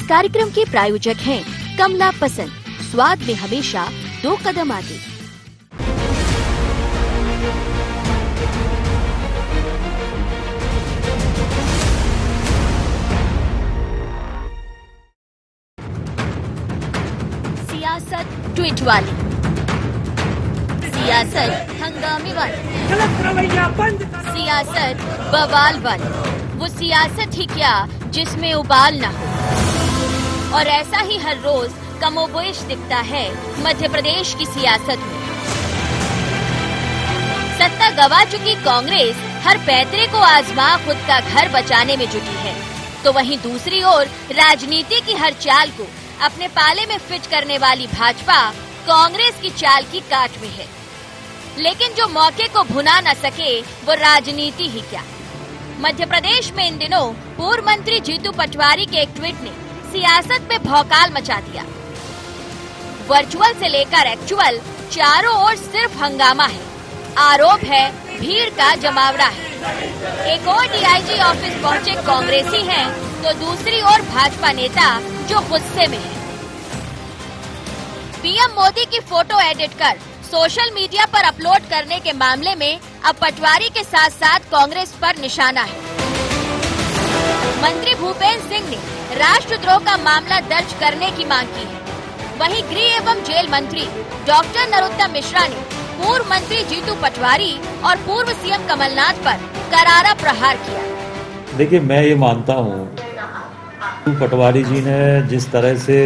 कार्यक्रम के प्रायोजक हैं कमला पसंद, स्वाद में हमेशा 2 कदम आगे। सियासत ट्वीट वाली, सियासत हंगामे वाली, सियासत बवाल वाली, वो सियासत ही क्या जिसमें उबाल न हो। और ऐसा ही हर रोज कमोबेश दिखता है मध्य प्रदेश की सियासत में। सत्ता गवा चुकी कांग्रेस हर पैतरे को आजमा खुद का घर बचाने में जुटी है, तो वहीं दूसरी ओर राजनीति की हर चाल को अपने पाले में फिट करने वाली भाजपा कांग्रेस की चाल की काट में है। लेकिन जो मौके को भुना न सके वो राजनीति ही क्या। मध्य प्रदेश में इन दिनों पूर्व मंत्री जीतू पटवारी के एक ट्वीट ने सियासत में भौकाल मचा दिया। वर्चुअल से लेकर एक्चुअल चारों ओर सिर्फ हंगामा है। आरोप है भीड़ का जमावड़ा है। एक और डीआईजी ऑफिस पहुंचे कांग्रेसी हैं, तो दूसरी ओर भाजपा नेता जो गुस्से में है। पीएम मोदी की फोटो एडिट कर सोशल मीडिया पर अपलोड करने के मामले में अब पटवारी के साथ साथ कांग्रेस पर निशाना है। मंत्री भूपेंद्र सिंह ने राष्ट्रद्रोह का मामला दर्ज करने की मांग की है। वहीं गृह एवं जेल मंत्री डॉक्टर नरोत्तम मिश्रा ने पूर्व मंत्री जीतू पटवारी और पूर्व सीएम कमलनाथ पर करारा प्रहार किया। देखिए, मैं ये मानता हूँ पटवारी जी ने जिस तरह से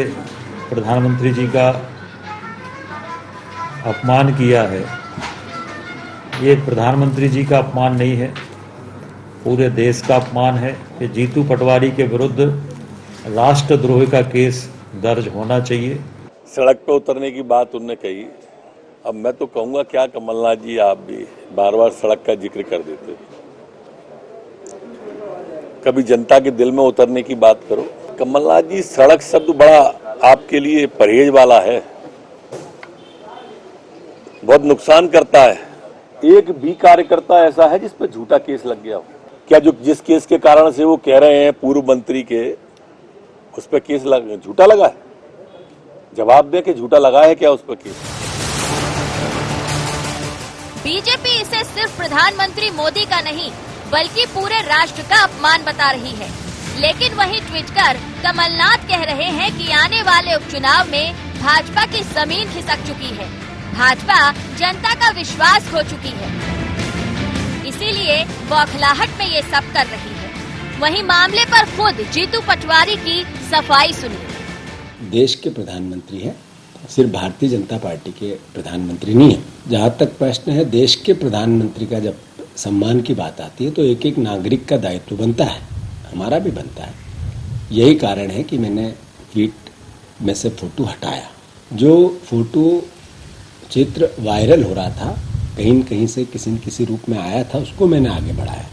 प्रधानमंत्री जी का अपमान किया है, ये प्रधानमंत्री जी का अपमान नहीं है, पूरे देश का अपमान है कि जीतू पटवारी के विरुद्ध राष्ट्रद्रोह का केस दर्ज होना चाहिए। सड़क पे उतरने की बात उन्होंने कही। अब मैं तो कहूँगा क्या कमलनाथ जी, आप भी बार बार सड़क का जिक्र कर देते, कभी जनता के दिल में उतरने की बात करो। कमलनाथ जी, सड़क शब्द बड़ा आपके लिए परहेज वाला है, बहुत नुकसान करता है। एक भी कार्यकर्ता ऐसा है जिस पर झूठा केस लग गया हो क्या? जो जिस केस के कारण से वो कह रहे हैं पूर्व मंत्री के, उस पर केस झूठा लगा है? जवाब दे कि झूठा लगा है क्या उस पर केस? बीजेपी इसे सिर्फ प्रधानमंत्री मोदी का नहीं बल्कि पूरे राष्ट्र का अपमान बता रही है। लेकिन वही ट्वीट कर कमलनाथ कह रहे हैं कि आने वाले उपचुनाव में भाजपा की जमीन खिसक चुकी है, भाजपा जनता का विश्वास खो चुकी है, इसीलिए बौखलाहट में ये सब कर रही है। वहीं मामले पर खुद जीतू पटवारी की सफाई सुनी। देश के प्रधानमंत्री हैं, सिर्फ भारतीय जनता पार्टी के प्रधानमंत्री नहीं है। जहाँ तक प्रश्न है देश के प्रधानमंत्री का, जब सम्मान की बात आती है तो एक एक नागरिक का दायित्व बनता है, हमारा भी बनता है। यही कारण है कि मैंने ट्वीट में से फोटो हटाया। जो फोटो चित्र वायरल हो रहा था, कहीं न कहीं से किसी न किसी रूप में आया था, उसको मैंने आगे बढ़ाया।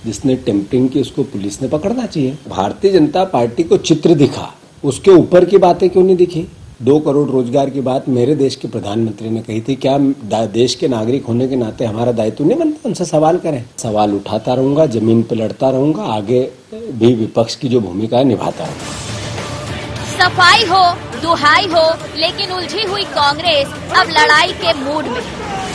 जिसने टेम्परिंग की उसको पुलिस ने पकड़ना चाहिए। भारतीय जनता पार्टी को चित्र दिखा, उसके ऊपर की बातें क्यों नहीं दिखी? 2 करोड़ रोजगार की बात मेरे देश के प्रधानमंत्री ने कही थी। क्या देश के नागरिक होने के नाते हमारा दायित्व नहीं बनता उनसे सवाल करें? सवाल उठाता रहूंगा, जमीन पे लड़ता रहूंगा, आगे भी विपक्ष की जो भूमिका है निभाता रहूंगा। सफाई हो, दुहाई हो, लेकिन उलझी हुई कांग्रेस अब लड़ाई के मूड में।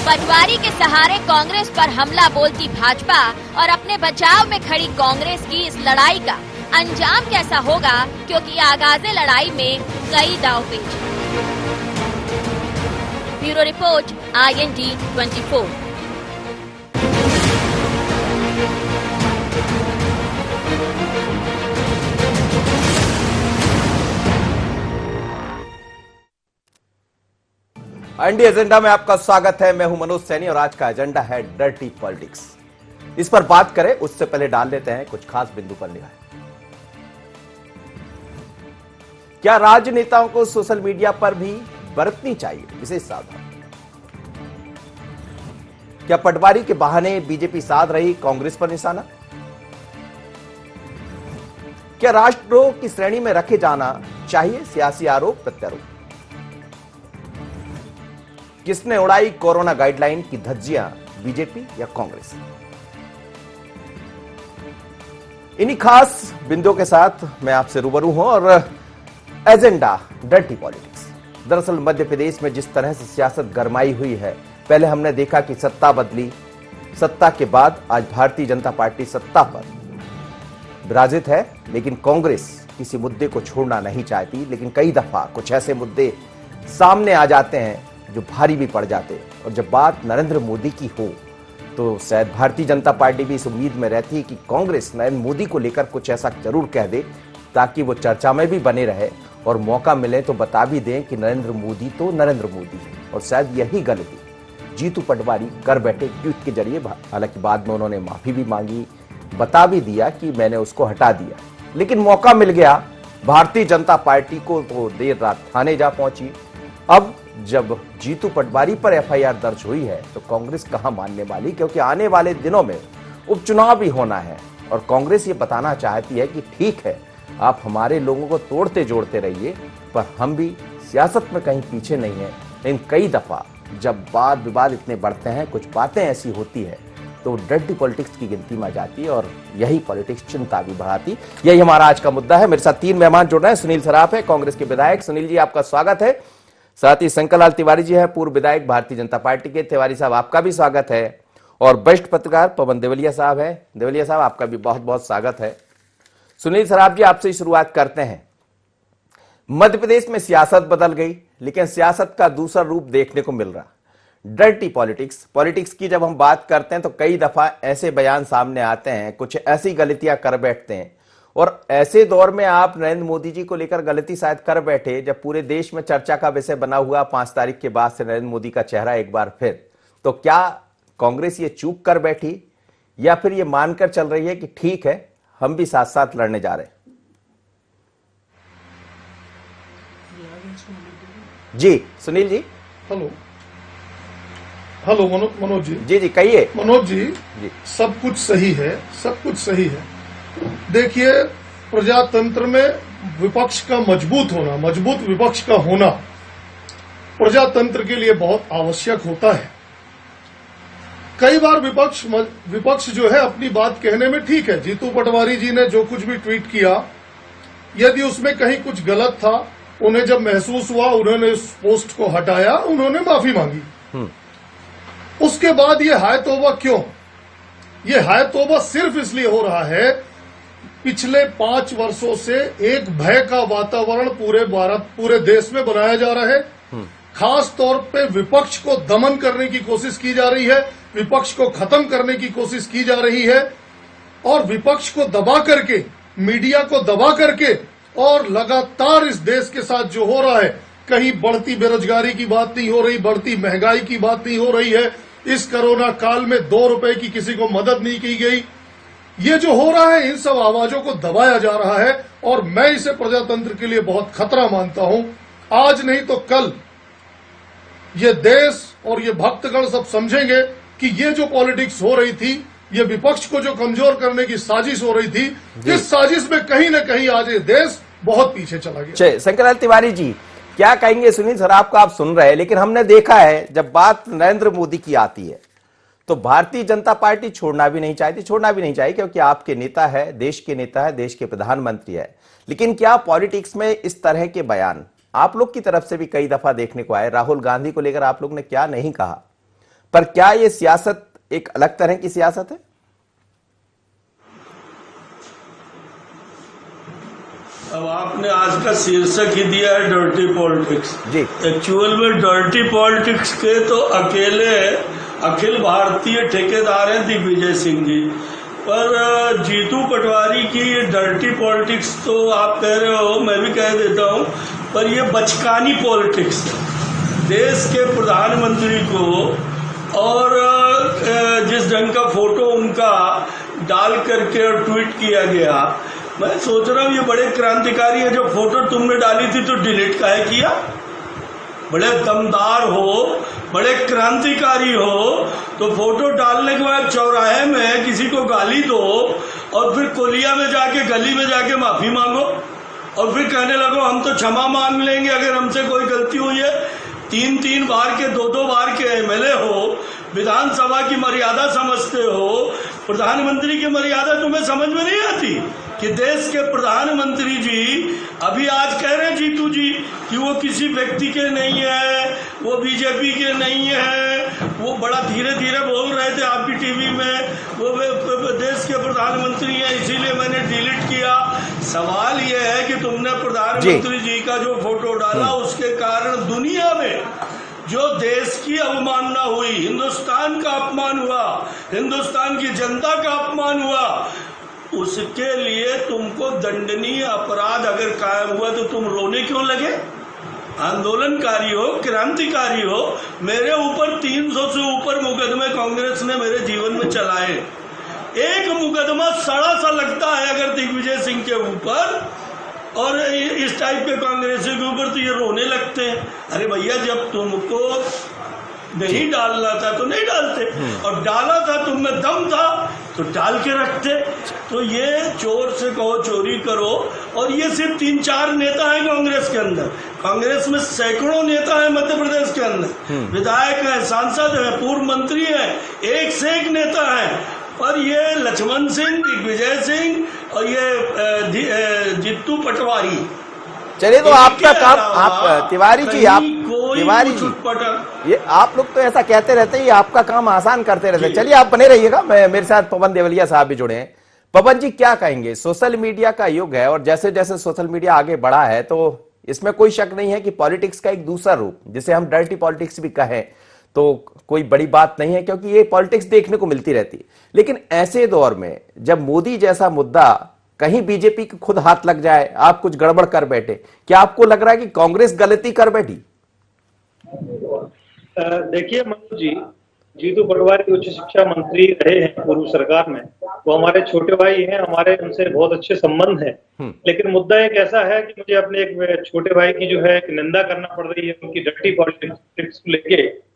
पटवारी के सहारे कांग्रेस पर हमला बोलती भाजपा और अपने बचाव में खड़ी कांग्रेस की इस लड़ाई का अंजाम कैसा होगा, क्योंकि आगाज़े लड़ाई में कई दांवपेच। Bureau report, IND 24। IND agenda में आपका स्वागत है। मैं हूं मनोज सैनी और आज का एजेंडा है डर्टी पॉलिटिक्स। इस पर बात करें उससे पहले डाल लेते हैं कुछ खास बिंदु पर निगाह। क्या राजनेताओं को सोशल मीडिया पर भी बरतनी चाहिए विशेष सावधानी? क्या पटवारी के बहाने बीजेपी साध रही कांग्रेस पर निशाना? क्या राष्ट्रद्रोह की श्रेणी में रखे जाना चाहिए सियासी आरोप प्रत्यारोप? किसने उड़ाई कोरोना गाइडलाइन की धज्जियां, बीजेपी या कांग्रेस? इन्हीं खास बिंदुओं के साथ मैं आपसे रूबरू हूं और एजेंडा डर्टी पॉलिटिक्स। दरअसल मध्य प्रदेश में जिस तरह से सियासत गरमाई हुई है, पहले हमने देखा कि सत्ता बदली, सत्ता के बाद आज भारतीय जनता पार्टी सत्ता पर विराजित है, लेकिन कांग्रेस किसी मुद्दे को छोड़ना नहीं चाहती। लेकिन कई दफा कुछ ऐसे मुद्दे सामने आ जाते हैं जो भारी भी पड़ जाते हैं, और जब बात नरेंद्र मोदी की हो तो शायद भारतीय जनता पार्टी भी इस उम्मीद में रहती है कि कांग्रेस नरेंद्र मोदी को लेकर कुछ ऐसा जरूर कह दे ताकि वो चर्चा में भी बने रहे, और मौका मिले तो बता भी दें कि नरेंद्र मोदी तो नरेंद्र मोदी है। और शायद यही गलती जीतू पटवारी कर बैठे ट्वीट के जरिए। हालांकि बाद में उन्होंने माफी भी मांगी, बता भी दिया कि मैंने उसको हटा दिया, लेकिन मौका मिल गया भारतीय जनता पार्टी को तो देर रात थाने जा पहुंची। अब जब जीतू पटवारी पर एफआईआर दर्ज हुई है तो कांग्रेस कहां मानने वाली, क्योंकि आने वाले दिनों में उपचुनाव भी होना है और कांग्रेस ये बताना चाहती है कि ठीक है, आप हमारे लोगों को तोड़ते जोड़ते रहिए, पर हम भी सियासत में कहीं पीछे नहीं है। लेकिन कई दफा जब वाद विवाद इतने बढ़ते हैं, कुछ बातें ऐसी होती है तो डर्टी पॉलिटिक्स की गिनती में आ जाती है, और यही पॉलिटिक्स चिंता भी बढ़ाती। यही हमारा आज का मुद्दा है। मेरे साथ 3 मेहमान जुड़ रहे हैं। सुनील सराफ है, कांग्रेस के विधायक। सुनील जी, आपका स्वागत है। साथ ही शंकर लाल तिवारी जी हैं, पूर्व विधायक भारतीय जनता पार्टी के। तिवारी साहब, आपका भी स्वागत है। और वरिष्ठ पत्रकार पवन देवलिया साहब है। देवलिया साहब, आपका भी बहुत बहुत स्वागत है। सुनील सराफ जी, आपसे शुरुआत करते हैं। मध्य प्रदेश में सियासत बदल गई, लेकिन सियासत का दूसरा रूप देखने को मिल रहा, डर्टी पॉलिटिक्स। पॉलिटिक्स की जब हम बात करते हैं तो कई दफा ऐसे बयान सामने आते हैं, कुछ ऐसी गलतियां कर बैठते हैं, और ऐसे दौर में आप नरेंद्र मोदी जी को लेकर गलती शायद कर बैठे जब पूरे देश में चर्चा का विषय बना हुआ 5 तारीख के बाद से नरेंद्र मोदी का चेहरा एक बार फिर। तो क्या कांग्रेस ये चूक कर बैठी, या फिर ये मानकर चल रही है कि ठीक है, हम भी साथ साथ लड़ने जा रहे हैं? जी सुनील जी। हेलो मनोज जी। जी कहिए। मनोज जी, सब कुछ सही है, सब कुछ सही है। देखिए, प्रजातंत्र में विपक्ष का मजबूत होना, मजबूत विपक्ष का होना प्रजातंत्र के लिए बहुत आवश्यक होता है। कई बार विपक्ष जो है अपनी बात कहने में ठीक है। जीतू पटवारी जी ने जो कुछ भी ट्वीट किया, यदि उसमें कहीं कुछ गलत था, उन्हें जब महसूस हुआ, उन्होंने उस पोस्ट को हटाया, उन्होंने माफी मांगी। उसके बाद ये हाय तौबा क्यों? ये हाय तौबा सिर्फ इसलिए हो रहा है, पिछले 5 वर्षों से एक भय का वातावरण पूरे देश में बनाया जा रहा है। खास तौर पे विपक्ष को दमन करने की कोशिश की जा रही है, विपक्ष को खत्म करने की कोशिश की जा रही है, और विपक्ष को दबा करके, मीडिया को दबा करके, और लगातार इस देश के साथ जो हो रहा है, कहीं बढ़ती बेरोजगारी की बात नहीं हो रही, बढ़ती महंगाई की बात नहीं हो रही है, इस कोरोना काल में 2 रुपए की किसी को मदद नहीं की गई, ये जो हो रहा है, इन सब आवाजों को दबाया जा रहा है, और मैं इसे प्रजातंत्र के लिए बहुत खतरा मानता हूं। आज नहीं तो कल ये देश और ये भक्तगण सब समझेंगे कि ये जो पॉलिटिक्स हो रही थी, ये विपक्ष को जो कमजोर करने की साजिश हो रही थी, इस साजिश में कहीं न कहीं आज ये देश बहुत पीछे चला गया। शंकर लाल तिवारी जी, क्या कहेंगे? सुनील सर, आपको आप सुन रहे हैं, लेकिन हमने देखा है जब बात नरेंद्र मोदी की आती है तो भारतीय जनता पार्टी छोड़ना भी नहीं चाहिए, क्योंकि आपके नेता है, देश के नेता है, देश के प्रधानमंत्री है। लेकिन क्या पॉलिटिक्स में इस तरह के बयान आप लोग की तरफ से भी कई दफा देखने को आए? राहुल गांधी को लेकर आप लोग ने क्या नहीं कहा, पर क्या ये सियासत एक अलग तरह की सियासत है? अब आपने आज का शीर्षक ही दिया है डर्टी पॉलिटिक्स। जी, एक्चुअल में डर्टी पॉलिटिक्स के तो अकेले अखिल भारतीय ठेकेदार हैं दिग्विजय सिंह जी, पर जीतू पटवारी की ये डर्टी पॉलिटिक्स तो आप कह रहे हो, मैं भी कह देता हूं, पर ये बचकानी पॉलिटिक्स है। देश के प्रधानमंत्री को और जिस ढंग का फोटो उनका डाल करके और ट्वीट किया गया, मैं सोच रहा हूँ ये बड़े क्रांतिकारी है। जो फोटो तुमने डाली थी तो डिलीट काहे किया? बड़े दमदार हो, बड़े क्रांतिकारी हो, तो फोटो डालने के बाद चौराहे में किसी को गाली दो और फिर कोलिया में जाके, गली में जाके माफी मांगो, और फिर कहने लगो हम तो क्षमा मांग लेंगे अगर हमसे कोई गलती हुई है। 3-3 बार के 2-2 बार के एमएलए हो, विधानसभा की मर्यादा समझते हो, प्रधानमंत्री की मर्यादा तुम्हें समझ में नहीं आती कि देश के प्रधानमंत्री जी अभी आज कह रहे हैं जीतू जी कि वो किसी व्यक्ति के नहीं है, वो बीजेपी के नहीं है, वो बड़ा धीरे धीरे बोल रहे थे आपकी टीवी में, वो देश के प्रधानमंत्री हैं इसीलिए मैंने डिलीट किया। सवाल ये है कि तुमने प्रधानमंत्री जी का जो फोटो डाला उसके कारण दुनिया में जो देश की अवमानना हुई, हिंदुस्तान का अपमान हुआ, हिंदुस्तान की जनता का अपमान हुआ, उसके लिए तुमको दंडनीय अपराध अगर कायम हुआ तो तुम रोने क्यों लगे? आंदोलनकारी हो, क्रांतिकारी हो, मेरे ऊपर 300 से ऊपर मुकदमे कांग्रेस ने मेरे जीवन में चलाए। एक मुकदमा सड़ा सा लगता है अगर दिग्विजय सिंह के ऊपर और इस टाइप के कांग्रेसियों के ऊपर तो ये रोने लगते हैं। अरे भैया, जब तुमको नहीं डालना था तो नहीं डालते, और डाला था तुम में दम था तो डाल के रखते। तो ये चोर से कहो चोरी करो, और ये सिर्फ 3-4 नेता हैं कांग्रेस के अंदर। कांग्रेस में सैकड़ों नेता हैं मध्य प्रदेश के अंदर, विधायक हैं, सांसद हैं, पूर्व मंत्री हैं, एक से एक नेता हैं। और ये लक्ष्मण सिंह, दिग्विजय सिंह और ये जीतू पटवारी, चलिए तो आपका काम, आप तिवारी जी, आप तिवारी जी, ये आप लोग तो ऐसा कहते रहते हैं, आपका काम आसान करते रहते हैं। चलिए आप बने रहिएगा। मेरे साथ पवन देवलिया साहब भी जुड़े हैं। पवन जी, क्या कहेंगे? सोशल मीडिया का युग है और जैसे जैसे सोशल मीडिया आगे बढ़ा है तो इसमें कोई शक नहीं है कि पॉलिटिक्स का एक दूसरा रूप, जिसे हम डर्टी पॉलिटिक्स भी कहें तो कोई बड़ी बात नहीं है, क्योंकि ये पॉलिटिक्स देखने को मिलती रहती है। लेकिन ऐसे दौर में जब मोदी जैसा मुद्दा, कहीं बीजेपी के खुद हाथ लग जाए, आप कुछ गड़बड़ कर बैठे, क्या आपको लग रहा है कि कांग्रेस गलती कर बैठी? देखिए मनोज जी, जीतू पटवारी उच्च शिक्षा मंत्री रहे हैं पूर्व सरकार में, वो हमारे छोटे भाई हैं, हमारे उनसे बहुत अच्छे संबंध हैं। लेकिन मुद्दा एक ऐसा है कि मुझे अपने एक छोटे भाई की जो है एक निंदा करना पड़ रही है उनकी डर्टी पॉलिटिक्स को लेके।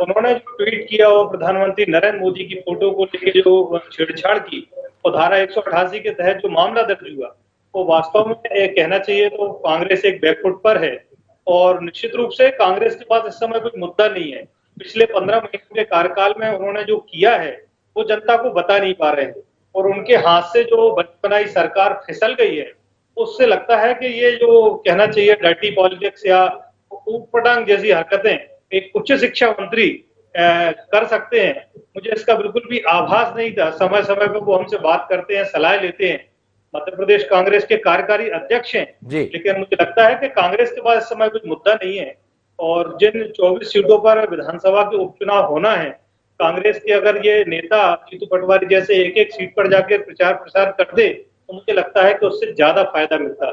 उन्होंने जो ट्वीट किया वो प्रधानमंत्री नरेंद्र मोदी की फोटो को लेके जो छेड़छाड़ की, और धारा 188 के तहत जो मामला दर्ज हुआ, वो वास्तव में कहना चाहिए तो कांग्रेस एक बैकफुट पर है। और निश्चित रूप से कांग्रेस के पास इस समय कोई मुद्दा नहीं है। पिछले 15 महीनों के कार्यकाल में उन्होंने जो किया है वो जनता को बता नहीं पा रहे हैं, और उनके हाथ से जो बनी बनाई सरकार फिसल गई है, उससे लगता है कि ये जो कहना चाहिए डर्टी पॉलिटिक्स या ऊटपटांग जैसी हरकतें एक उच्च शिक्षा मंत्री कर सकते हैं, मुझे इसका बिल्कुल भी आभास नहीं था। समय समय पर वो हमसे बात करते हैं, सलाह लेते हैं, मध्य प्रदेश कांग्रेस के कार्यकारी अध्यक्ष हैं, लेकिन मुझे लगता है कि कांग्रेस के पास इस समय कोई मुद्दा नहीं है। और जिन 24 सीटों पर विधानसभा के उपचुनाव होना है, कांग्रेस के अगर ये नेता जीतू पटवारी जैसे एक एक सीट पर जाकर प्रचार प्रसार कर दे तो मुझे लगता है कि उससे ज्यादा फायदा मिलता।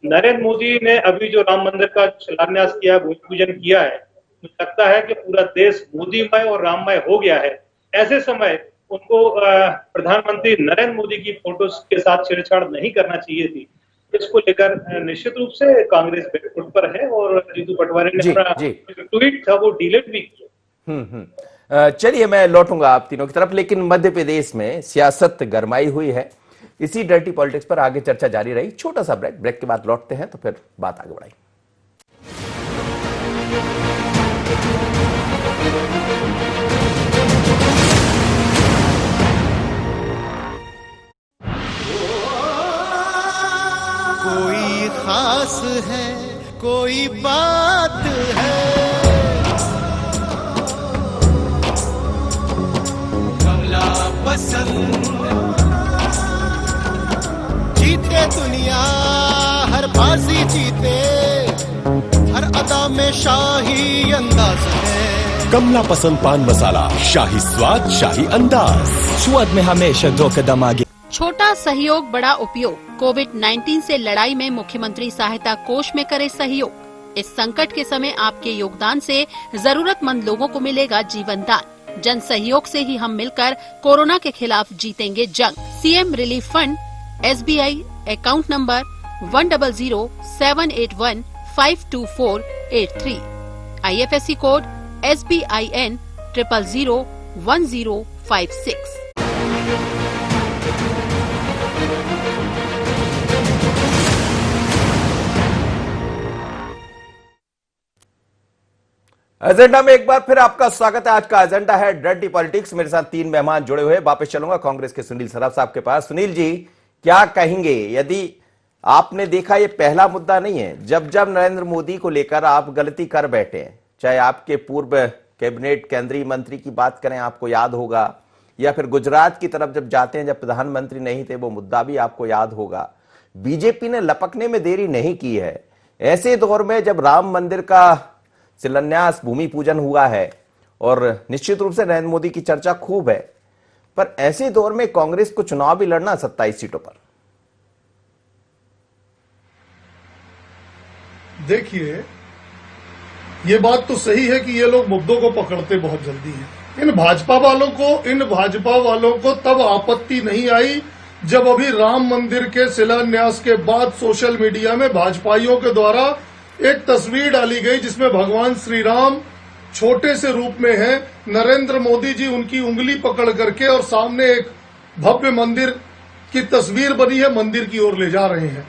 नरेंद्र मोदी ने अभी जो राम मंदिर का शिलान्यास किया, भूमि पूजन किया है, मुझे लगता है कि पूरा देश मोदीमय और राममय हो गया है। ऐसे समय उनको प्रधानमंत्री नरेंद्र मोदी की फोटो के साथ छेड़छाड़ नहीं करना चाहिए थी। इसको लेकर निश्चित रूप से कांग्रेस बैकफुट पर है, और जीतू पटवारी ने अपना ट्वीट था वो डिलीट भी किया। चलिए मैं लौटूंगा आप तीनों की तरफ, लेकिन मध्य प्रदेश में सियासत गरमाई हुई है। इसी डर्टी पॉलिटिक्स पर आगे चर्चा जारी रही। छोटा सा ब्रेक के बाद लौटते हैं तो फिर बात आगे बढ़ाएंगे। कोई खास है, कोई बात है, कमला पसंद, जीते दुनिया हर बाजी जीते, हर अदा में शाही अंदाज है। कमला पसंद पान मसाला, शाही स्वाद, शाही अंदाज, स्वाद में हमेशा 2 कदम आगे। छोटा सहयोग बड़ा उपयोग। कोविड-19 से लड़ाई में मुख्यमंत्री सहायता कोष में करे सहयोग। इस संकट के समय आपके योगदान से जरूरतमंद लोगों को मिलेगा जीवन दान। जन सहयोग से ही हम मिलकर कोरोना के खिलाफ जीतेंगे जंग। CM relief fund, SBI account number 100-781-52483, IFSC code SBIN 0001056। Agenda में एक बार फिर आपका स्वागत है। आज का एजेंडा है डर्टी पॉलिटिक्स। मेरे साथ 3 मेहमान जुड़े हुए। वापस चलूंगा कांग्रेस के सुनील सराफ साहब के पास। सुनील जी, क्या कहेंगे? यदि आपने देखा, ये पहला मुद्दा नहीं है। जब जब नरेंद्र मोदी को लेकर आप गलती कर बैठे हैं, चाहे आपके पूर्व कैबिनेट केंद्रीय मंत्री की बात करें, आपको याद होगा, या फिर गुजरात की तरफ जब जाते हैं जब प्रधानमंत्री नहीं थे, वो मुद्दा भी आपको याद होगा। बीजेपी ने लपकने में देरी नहीं की है। ऐसे दौर में जब राम मंदिर का शिलान्यास, भूमि पूजन हुआ है, और निश्चित रूप से नरेंद्र मोदी की चर्चा खूब है, पर ऐसे दौर में कांग्रेस को चुनाव भी लड़ना 27 सीटों पर। देखिए, ये बात तो सही है कि ये लोग मुद्दों को पकड़ते बहुत जल्दी हैं। इन भाजपा वालों को तब आपत्ति नहीं आई जब अभी राम मंदिर के शिलान्यास के बाद सोशल मीडिया में भाजपाइयों के द्वारा एक तस्वीर डाली गई जिसमें भगवान श्री राम छोटे से रूप में हैं, नरेंद्र मोदी जी उनकी उंगली पकड़ करके और सामने एक भव्य मंदिर की तस्वीर बनी है, मंदिर की ओर ले जा रहे हैं।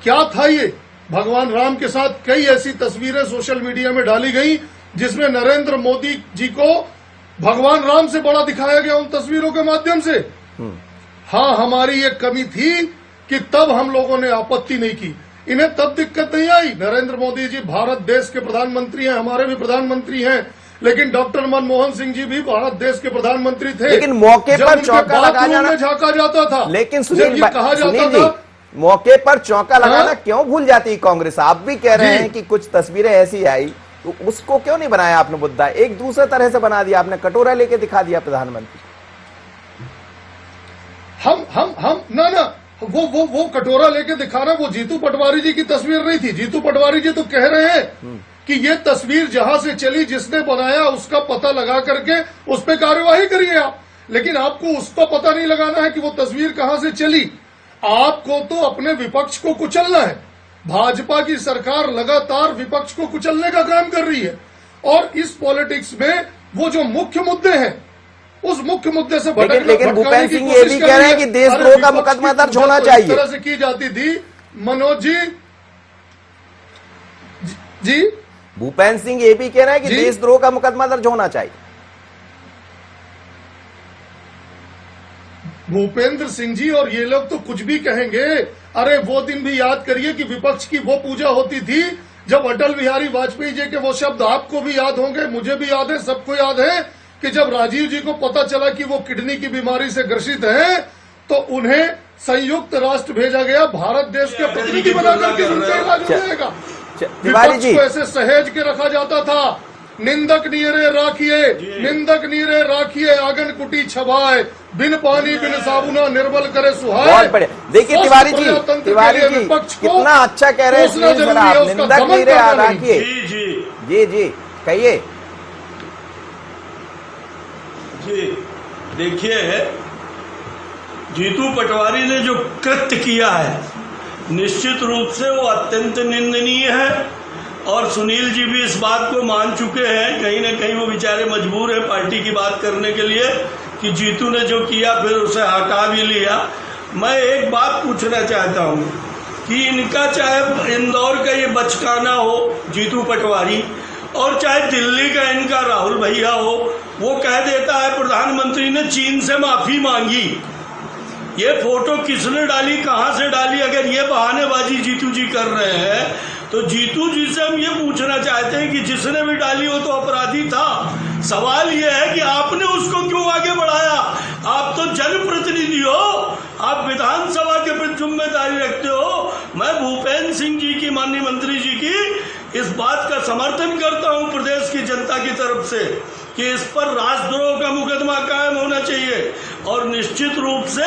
क्या था ये? भगवान राम के साथ कई ऐसी तस्वीरें सोशल मीडिया में डाली गई जिसमें नरेंद्र मोदी जी को भगवान राम से बड़ा दिखाया गया उन तस्वीरों के माध्यम से। हाँ, हमारी एक कमी थी कि तब हम लोगों ने आपत्ति नहीं की। इन्हें तब दिक्कत नहीं आई। नरेंद्र मोदी जी भारत देश के प्रधानमंत्री हैं, हमारे भी प्रधानमंत्री हैं, लेकिन डॉक्टर मनमोहन सिंह जी भी भारत देश के प्रधानमंत्री थे। लेकिन मौके पर चौका लगाना झांका जाता था। लेकिन कहा जाता था, मौके पर चौका लगाना क्यों भूल जाती है कांग्रेस? आप भी कह रहे हैं कि कुछ तस्वीरें ऐसी आई, तो उसको क्यों नहीं बनाया आपने मुद्दा? एक दूसरे तरह से बना दिया आपने, कटोरा लेके दिखा दिया प्रधानमंत्री। हम ना वो कटोरा लेके दिखाना, वो जीतू पटवारी जी की तस्वीर नहीं थी। जीतू पटवारी जी तो कह रहे हैं कि ये तस्वीर जहां से चली, जिसने बनाया उसका पता लगा करके उस पर कार्यवाही करिए आप। लेकिन आपको उसका पता नहीं लगाना है कि वो तस्वीर कहां से चली। आपको तो अपने विपक्ष को कुचलना है। भाजपा की सरकार लगातार विपक्ष को कुचलने का काम कर रही है, और इस पॉलिटिक्स में वो जो मुख्य मुद्दे हैं, उस मुख्य मुद्दे से लेकिन भूपेंद्र सिंह ये भी कह रहे हैं कि देशद्रोह का मुकदमा दर्ज होना चाहिए। इस तरह से की जाती थी। मनोज जी भूपेंद्र सिंह ये भी कह रहे हैं कि देशद्रोह का मुकदमा दर्ज होना चाहिए। भूपेंद्र सिंह जी और ये लोग तो कुछ भी कहेंगे। अरे वो दिन भी याद करिए कि विपक्ष की वो पूजा होती थी जब अटल बिहारी वाजपेयी जी के वो शब्द आपको भी याद होंगे, मुझे भी याद है, सबको याद है, कि जब राजीव जी को पता चला कि वो किडनी की बीमारी से ग्रसित हैं, तो उन्हें संयुक्त राष्ट्र भेजा गया, भारत देश के प्रतिनिधि बनाकर के उनका इलाज हो जाएगा। तिवारी जी को ऐसे सहेज के रखा जाता था। निंदक नीरे राखिए आंगन कुटी छबाए, बिन पानी बिन साबुना निर्बल करे सुहाए। बहुत बढ़िया। देखिए तिवारी जी कितना अच्छा कह रहे हैं। निंदक नीरे राखिए। जी कहिए। देखिए, जीतू पटवारी ने जो कृत्य किया है, निश्चित रूप से वो अत्यंत निंदनीय है, और सुनील जी भी इस बात को मान चुके हैं। कहीं ना कहीं वो बेचारे मजबूर हैं पार्टी की बात करने के लिए कि जीतू ने जो किया फिर उसे हटा भी लिया। मैं एक बात पूछना चाहता हूँ कि इनका चाहे इंदौर का ये बचकाना हो जीतू पटवारी, और चाहे दिल्ली का इनका राहुल भैया हो, वो कह देता है प्रधानमंत्री ने चीन से माफी मांगी। ये फोटो किसने डाली, कहां से डाली? अगर ये बहानेबाजी जीतू जी कर रहे हैं, तो जीतू जी से हम ये पूछना चाहते हैं कि जिसने भी डाली वो तो अपराधी था। सवाल ये है कि आपने उसको क्यों आगे बढ़ाया? आप तो जनप्रतिनिधि हो, आप विधानसभा के प्रति जिम्मेदारी रखते हो। मैं भूपेंद्र सिंह जी की, माननीय मंत्री जी की इस बात का समर्थन करता हूं प्रदेश की जनता की तरफ से कि इस पर राजद्रोह का मुकदमा कायम होना चाहिए, और निश्चित रूप से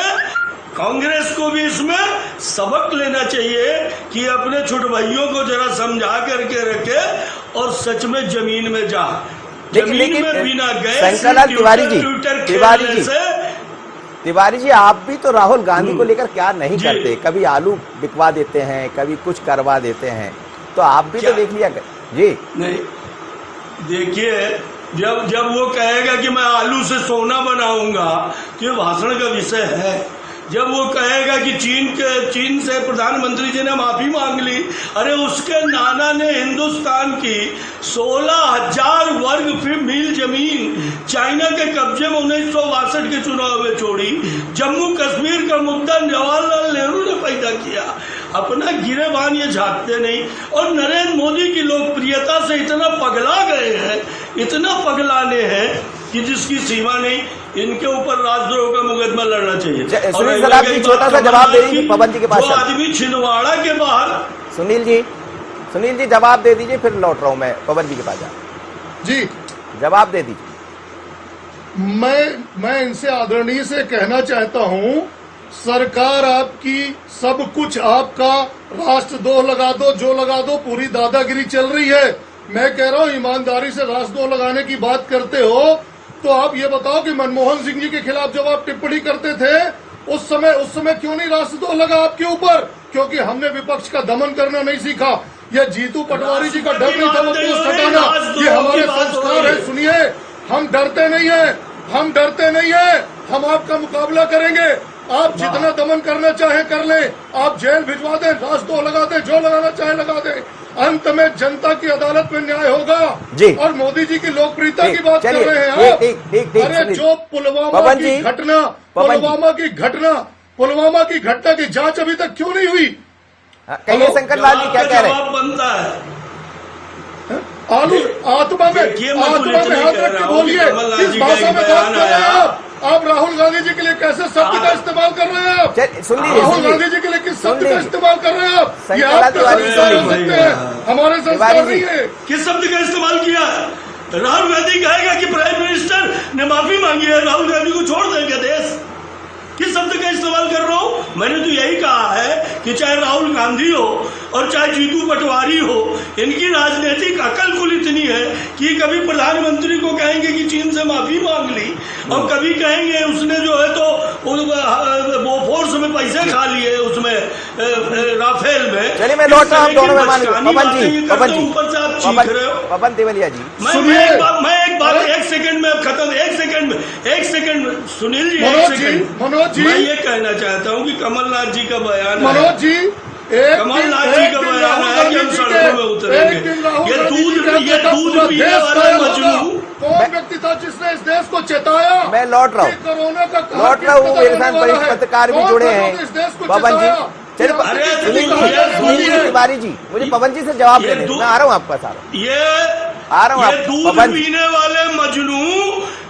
कांग्रेस को भी इसमें सबक लेना चाहिए कि अपने छोटे भाइयों को जरा समझा करके रखे और सच में जमीन में जा। जमीन में बिना गए तिवारी जी आप भी तो राहुल गांधी को लेकर क्या नहीं करते? कभी आलू बिकवा देते हैं, कभी कुछ करवा देते हैं, तो आप भी तो देख लिया जी। नहीं, देखिए, जब वो कहेगा कि मैं आलू से सोना बनाऊंगा, तो ये भाषण का विषय है। जब वो कहेगा कि चीन से प्रधानमंत्री जी ने माफी मांग ली, अरे उसके नाना ने हिंदुस्तान की 16,000 वर्ग मील जमीन चाइना के कब्जे में 1962 के चुनाव में छोड़ी। जम्मू कश्मीर का मुद्दा जवाहरलाल नेहरू ने पैदा किया। अपना गिरेबान ये झांकते नहीं। और नरेंद्र मोदी की लोकप्रियता से इतना पगला गए हैं, इतना पगलाने हैं कि जिसकी सीमा नहीं। इनके ऊपर राजद्रोह का मुकदमा लड़ना चाहिए। सुनील सर, आप जी छोटा सा जवाब दे दीजिए पवन जी के पास। जो आदमी छिंदवाड़ा के बाहर। सुनील जी जवाब दे दीजिए, फिर लौट रहा हूं मैं पवन जी के पास। जी जवाब दे दीजिए। मैं इनसे आदरणीय से कहना चाहता हूं, सरकार आपकी, सब कुछ आपका, राष्ट्रद्रोह लगा दो, जो लगा दो, पूरी दादागिरी चल रही है। मैं कह रहा हूं ईमानदारी से राष्ट्रद्रोह लगाने की बात करते हो तो आप ये बताओ कि मनमोहन सिंह जी के खिलाफ जब आप टिप्पणी करते थे उस समय क्यों नहीं राष्ट्रद्रोह लगा आपके ऊपर? क्योंकि हमने विपक्ष का दमन करना नहीं सीखा। यह जीतू पटवारी जी का डर नहीं था वो पोस्ट हटाना, ये हमारे संस्कार है। सुनिए, हम डरते नहीं है, हम आपका मुकाबला करेंगे। आप जितना दमन करना चाहे कर ले, आप जेल भिजवा दें, राजद्रोह लगा दें, जो लगाना चाहे लगा दें, अंत में जनता की अदालत में न्याय होगा। और मोदी जी की लोकप्रियता की बात कर रहे हैं आप। अरे जो पुलवामा की घटना की जांच अभी तक क्यों नहीं हुई? कहिए शंकर लाल जी क्या कह रहे हैं? बनता है आत्मा में हाथ रख के बोलिए, किस भाषा में बात कर रहे हैं आप? राहुल गांधी जी के लिए कैसे शब्द का इस्तेमाल कर रहे हैं आप? राहुल गांधी जी के लिए किस शब्द का इस्तेमाल कर रहे हैं आप? ये आपके संस्कार हो सकते हैं, हमारे संस्कार नहीं है। किस शब्द का इस्तेमाल किया? राहुल गांधी कहेगा कि प्राइम मिनिस्टर ने माफी मांगी है, राहुल गांधी को छोड़ देंगे देश। किस शब्द का इस्तेमाल कर रहा हूं? मैंने तो यही कहा है कि चाहे राहुल गांधी हो और चाहे जीतू पटवारी हो, इनकी राजनीतिक अकल कुल इतनी है कि कभी प्रधानमंत्री को कहेंगे कि चीन से माफी मांग ली और कभी कहेंगे उसने जो है तो वो फोर्स में पैसे खा लिए उसमें राफेल में। चलिए मैं लौट रहा हूं दोनों मेहमान। पवन देवलिया जी, मैं एक बात एक सेकंड में खत्म, एक सेकंड सुनील जी, मनोज जी, मैं ये कहना चाहता हूँ कि कमलनाथ जी का बयान है, मनोज जी, कमलनाथ जी का बयान है कि हम सड़कों में उतरेंगे। ये दूध पीने वाला मजनू कौन व्यक्ति था जिसने इस देश को चेताया? मैं लौट रहा हूँ मेरे साथ वरिष्ठ पत्रकार भी जुड़े हैं पवन जी। चलिए सुनील तिवारी जी, मुझे पवन जी से जवाब देने, मैं आ रहा हूँ आपका सारा। ये दूध पीने वाले मजनू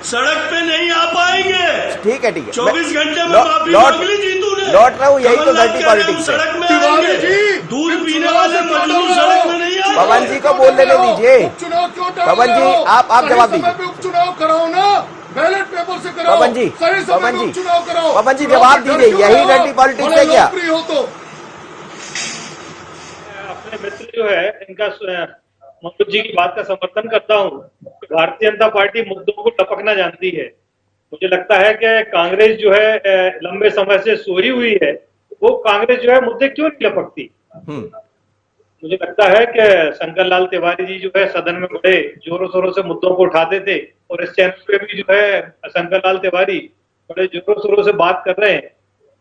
सड़क पे नहीं आ पाएंगे। ठीक है 24 घंटे में माफी मांग ली जीतू ने। लौट रहा हूँ, यही तो डर्टी पॉलिटिक्स है। सड़क में आएंगे, दूध पीने वाले मजनू सड़क में नहीं आएंगे। पवन जी को बोल लेने दीजिए। पवन जी आप जवाब दीजिए। उपचुनाव कराओ ना, बैलेट पेपर से कराओ। पवन जी उपचुनाव कराओ। पवन जी जवाब दीजिए, यही डर्टी पॉलिटिक्स है क्या? अपने मित्र जो है इनका मनोज जी की बात का समर्थन करता हूं। भारतीय जनता पार्टी मुद्दों को टपकना जानती है। मुझे लगता है कि कांग्रेस जो है लंबे समय से सोई हुई है, वो कांग्रेस जो है मुद्दे क्यों नहीं लपकती? मुझे लगता है कि शंकर लाल तिवारी जी जो है सदन में बड़े जोरों शोरों से मुद्दों को उठाते थे और इस चैनल पे भी जो है शंकर लाल तिवारी बड़े जोरों शोरों से बात कर रहे हैं।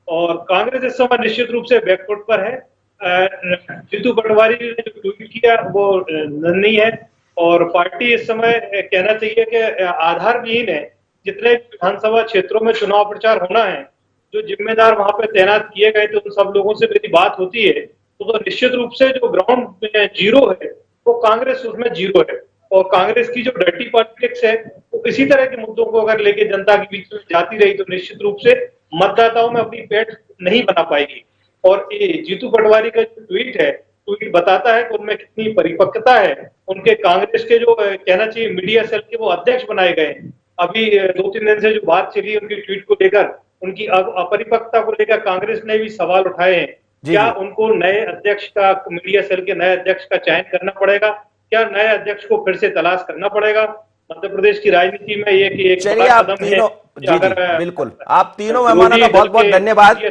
और कांग्रेस इस समय निश्चित रूप से बैकफुट पर है। जीतू पटवारी ने जो ट्वीट किया वो नहीं है और पार्टी इस समय कहना चाहिए कि आधारविहीन है। जितने विधानसभा क्षेत्रों में चुनाव प्रचार होना है, जो जिम्मेदार वहां पे तैनात किए गए थे उन सब लोगों से मेरी बात होती है तो निश्चित रूप से जो ग्राउंड जीरो है वो कांग्रेस उसमें जीरो है। और कांग्रेस की जो डर्टी पॉलिटिक्स है वो इसी तरह के मुद्दों को अगर लेके जनता के बीच में जाती रही तो निश्चित रूप से मतदाताओं में अपनी पेठ नहीं बना पाएगी। और ये जीतू पटवारी का जो ट्वीट बताता है कि उनमें कितनी परिपक्वता है। उनके कांग्रेस के जो कहना चाहिए मीडिया सेल के वो अध्यक्ष बनाए गए। अभी 2-3 दिन से जो बात चली उनकी ट्वीट को लेकर, उनकी अपरिपक्वता को लेकर कांग्रेस ने भी सवाल उठाए हैं। क्या उनको नए अध्यक्ष का, मीडिया सेल के नए अध्यक्ष का चयन करना पड़ेगा? क्या नए अध्यक्ष को फिर से तलाश करना पड़ेगा? मध्य प्रदेश की राजनीति में ये कि एक बड़ा कदम है। बिल्कुल, आप तीनों मेहमानों का बहुत बहुत धन्यवाद।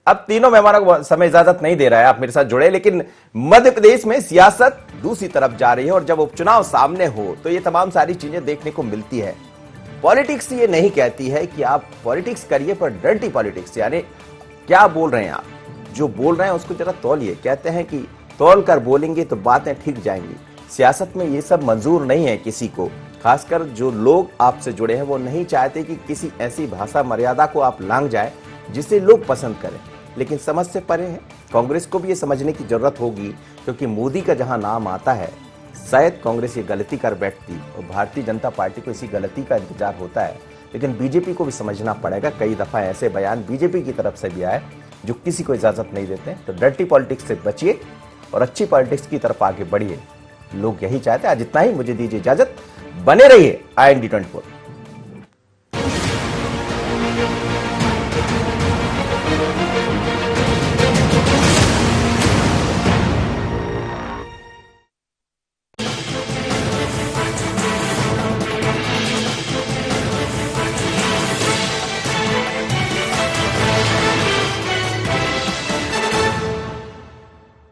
अब तीनों मेहमानों को समय इजाजत नहीं दे रहा है, आप मेरे साथ जुड़े, लेकिन मध्य प्रदेश में सियासत दूसरी तरफ जा रही है और जब उपचुनाव सामने हो तो ये तमाम सारी चीजें देखने को मिलती है। पॉलिटिक्स ये नहीं कहती है कि आप पॉलिटिक्स करिए, पर डर्टी पॉलिटिक्स यानी क्या बोल रहे हैं आप? जो बोल रहे हैं उसको जरा तौलिए। कहते हैं कि तौल कर बोलेंगे तो बातें ठीक जाएंगी। सियासत में ये सब मंजूर नहीं है किसी को, खासकर जो लोग आपसे जुड़े हैं वो नहीं चाहते कि किसी ऐसी भाषा मर्यादा को आप लांघ जाए जिसे लोग पसंद करें, लेकिन समझ से परे है। कांग्रेस को भी ये समझने की जरूरत होगी, क्योंकि मोदी का जहां नाम आता है शायद कांग्रेस ये गलती कर बैठती और भारतीय जनता पार्टी को इसी गलती का इंतजार होता है। लेकिन बीजेपी को भी समझना पड़ेगा। कई दफा ऐसे बयान बीजेपी की तरफ से भी आए जो किसी को इजाजत नहीं देते। तो डर्टी पॉलिटिक्स से बचिए और अच्छी पॉलिटिक्स की तरफ आगे बढ़िए। लोग यही चाहते हैं। आज इतना ही, मुझे दीजिए इजाजत। बने रहिए IND 24।